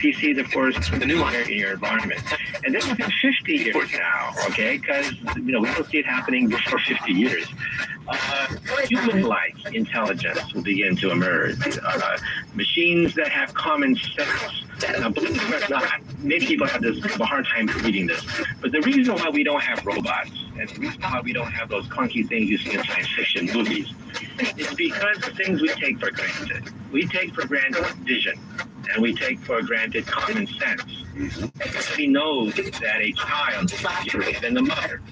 PCs, of course, the new one in your environment. And then within 50 years now, okay, because we don't see it happening before 50 years, human-like intelligence will begin to emerge. Machines that have common sense. Now, believe it or not, many people have a hard time reading this, but the reason why we don't have robots and the reason why we don't have those clunky things you see in science fiction movies is because the things we take for granted. We take for granted vision, and we take for granted common sense. Everybody knows that a child is different than the mother.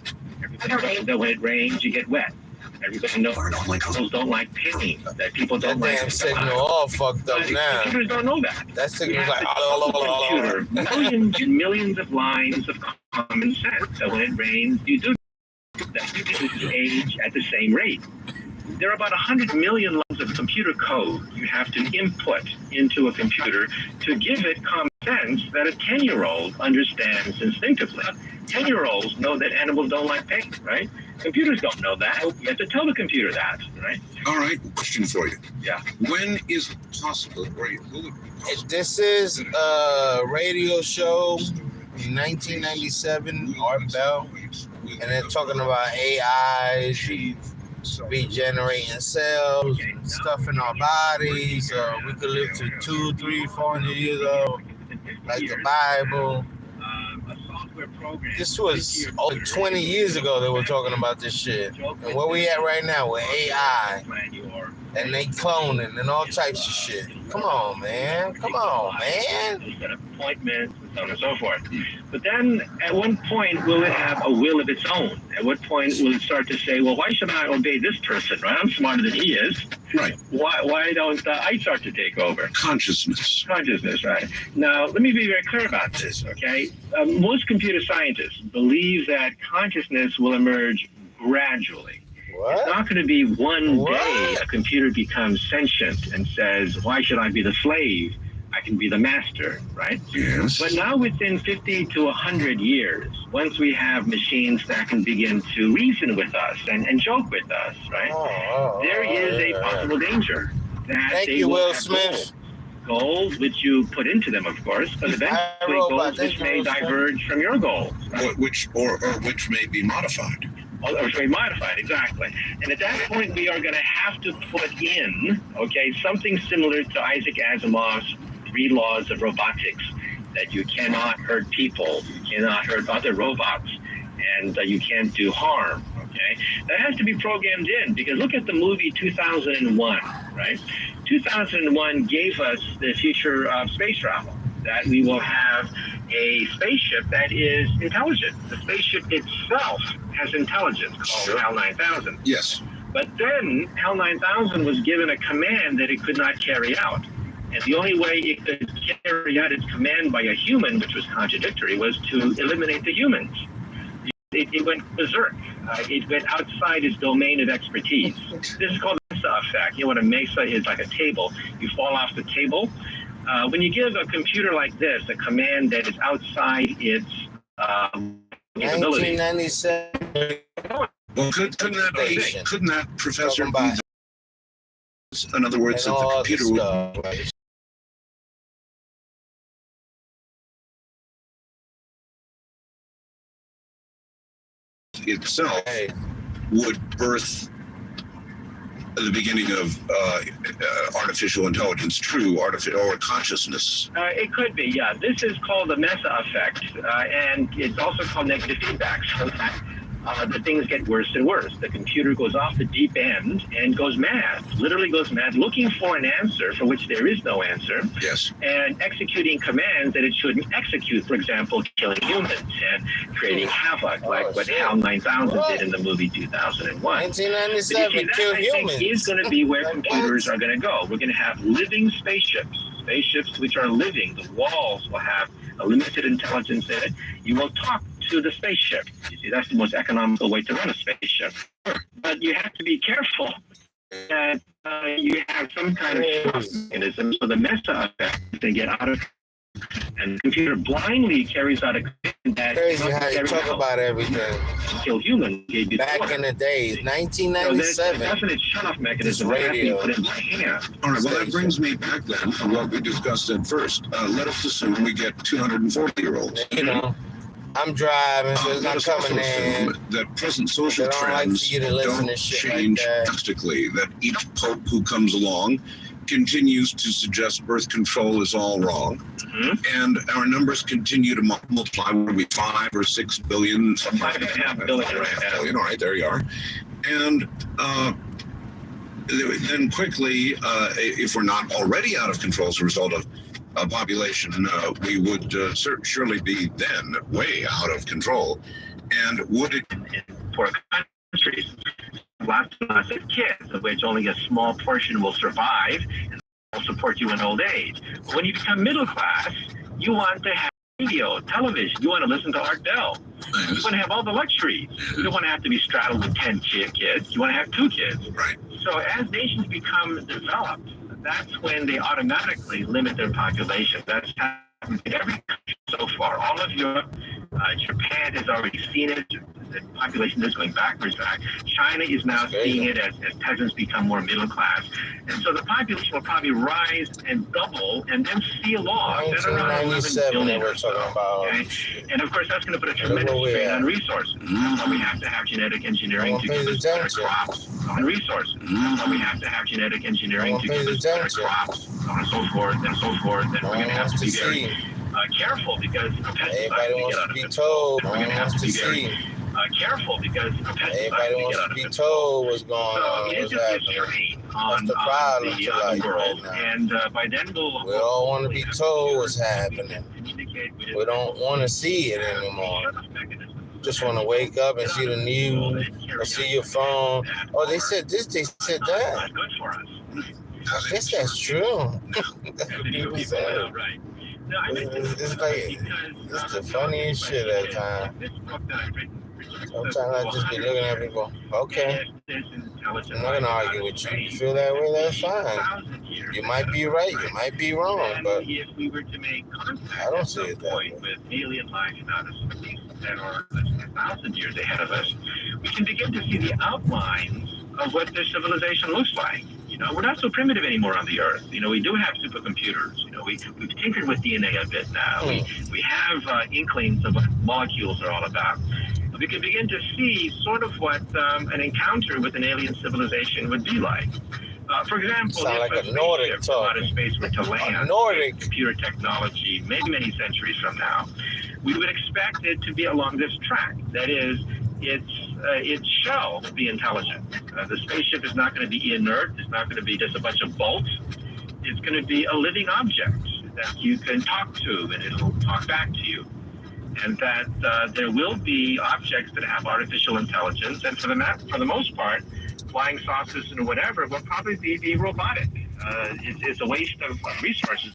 Everybody knows that when it rains, you get wet. Everybody knows people don't like pain, that people don't like... That damn signal all fucked up now. Computers don't know that. That signal's like... computer, millions and millions of lines of common sense. So when it rains, you do that. You age at the same rate. There are about 100 million lines of computer code you have to input into a computer to give it common sense that a 10-year-old understands instinctively. 10-year-olds know that animals don't like pain, right? Computers don't know that. You have to tell the computer that, right? All right, question for you. Yeah. When is it possible, This is a radio show, 1997, Art Bell, and they're talking about AI, regenerating cells and stuff in our bodies. We could live to 200, 300, 400 years old, like the Bible. This was over 20 years ago they were talking about this shit. And where we at right now with AI and they cloning and all types of shit. Come on, man. Come on, man. Appointments and so on and so forth. But then at one point will it have a will of its own? At what point will it start to say, well, why should I obey this person, right? I'm smarter than he is. Right. Why don't I start to take over? Consciousness, right? Now, let me be very clear about this, okay? Most computer scientists believe that consciousness will emerge gradually. What? It's not going to be one day a computer becomes sentient and says, why should I be the slave? I can be the master, right? Yes. But now within 50 to 100 years, once we have machines that can begin to reason with us and joke with us, right? There is a possible danger that Thank they you, will Will have Smith. goals which you put into them, of course, but eventually goals which may diverge from your goals. Right? Which may be modified. Or very modified, exactly. And at that point, we are going to have to put in, okay, something similar to Isaac Asimov's 3 laws of robotics, that you cannot hurt people, you cannot hurt other robots, and you can't do harm, okay? That has to be programmed in, because look at the movie 2001, right? 2001 gave us the future of space travel, that we will have a spaceship that is intelligent. The spaceship itself has intelligence called HAL 9000. Yes. But then HAL 9000 was given a command that it could not carry out. And the only way it could carry out its command by a human, which was contradictory, was to eliminate the humans. It went berserk. It went outside its domain of expertise. This is called the Mesa effect. You know what a mesa is? Like a table. You fall off the table. When you give a computer like this a command that is outside its capability. 1997. Well, couldn't that Professor be in other words, that the computer would... itself would birth the beginning of artificial intelligence, true artificial or consciousness. It could be, yeah. This is called the Mesa effect, and it's also called negative feedback. So that the things get worse and worse. The computer goes off the deep end and goes mad, literally goes mad, looking for an answer for which there is no answer. Yes. And executing commands that it shouldn't execute, for example, killing humans and creating havoc, like what HAL 9000 did in the movie 2001. 1997, kill humans. I think is going to be where computers are going to go. We're going to have living spaceships which are living. The walls will have a limited intelligence in it. You will talk to the spaceship. You see, that's the most economical way to run a spaceship. But you have to be careful that you have some kind of shock mechanism. So the Mesa effect, they get out of, and the computer blindly carries out a command that Crazy how you talk about everything. Until humans gave you Back in the days, 1997. definite shut-off mechanism. radio. All right, well, that brings me back then to what we discussed at first. Let us assume we get 240-year-olds. You know, I'm driving, so it's not coming in. That present social They don't like trends for you to listen don't to shit change like that. drastically. That each pope who comes along continues to suggest birth control is all wrong, and our numbers continue to multiply. What are we, 5 or 6 billion? 5.5 billion. All right, there you are. And then quickly, if we're not already out of control as a result of population, we would surely be then way out of control. And would it... For countries, lots of kids, of which only a small portion will survive and will support you in old age. But when you become middle class, you want to have radio, television. You want to listen to Art Bell. You want to have all the luxuries. You don't want to have to be straddled with 10 kids. You want to have 2 kids. Right. So as nations become developed, that's when they automatically limit their population. That's happened in every country so far. All of Europe, Japan has already seen it. The population is going backwards. China is now seeing it as peasants become more middle class. And so the population will probably rise and double and then see a law. 1997 they were talking about. Okay? And of course, that's going to put a tremendous strain on resources. That's why we have to have genetic engineering to give us better crops and resources. That's why we have to have genetic engineering to give us better crops and so forth and so forth. And we're going to have to be very careful because everybody wants to be told. We're going to have to be very careful because everybody wants to be told what's going on, what's happening. That's the problem the world. Right now. And by then we all want to be told what's happening. We don't want to see it anymore. Just want to wake up and see the news or see your phone. Oh, they said this, they said that. Good for us. I guess that's true. People say. It's like, it's the funniest shit at times. Sometimes I just be looking at people, okay, I'm not going to argue with you. You feel that way, that's fine. You might be right, you might be wrong, but I don't see it that way. With alien life in outer space that are 1,000 years ahead of us, we can begin to see the outlines of what their civilization looks like. You know, we're not so primitive anymore on the Earth. You know, we do have supercomputers. You know, we've tinkered with DNA a bit now. We have inklings of what molecules are all about. We can begin to see sort of what an encounter with an alien civilization would be like. For example, if like a Nordic from outer space were to land with computer technology many centuries from now, we would expect it to be along this track. That is, its shell will be intelligent. The spaceship is not going to be inert. It's not going to be just a bunch of bolts. It's going to be a living object that you can talk to, and it'll talk back to you. And that there will be objects that have artificial intelligence, and for the most part, flying saucers and whatever will probably be robotic. It's a waste of resources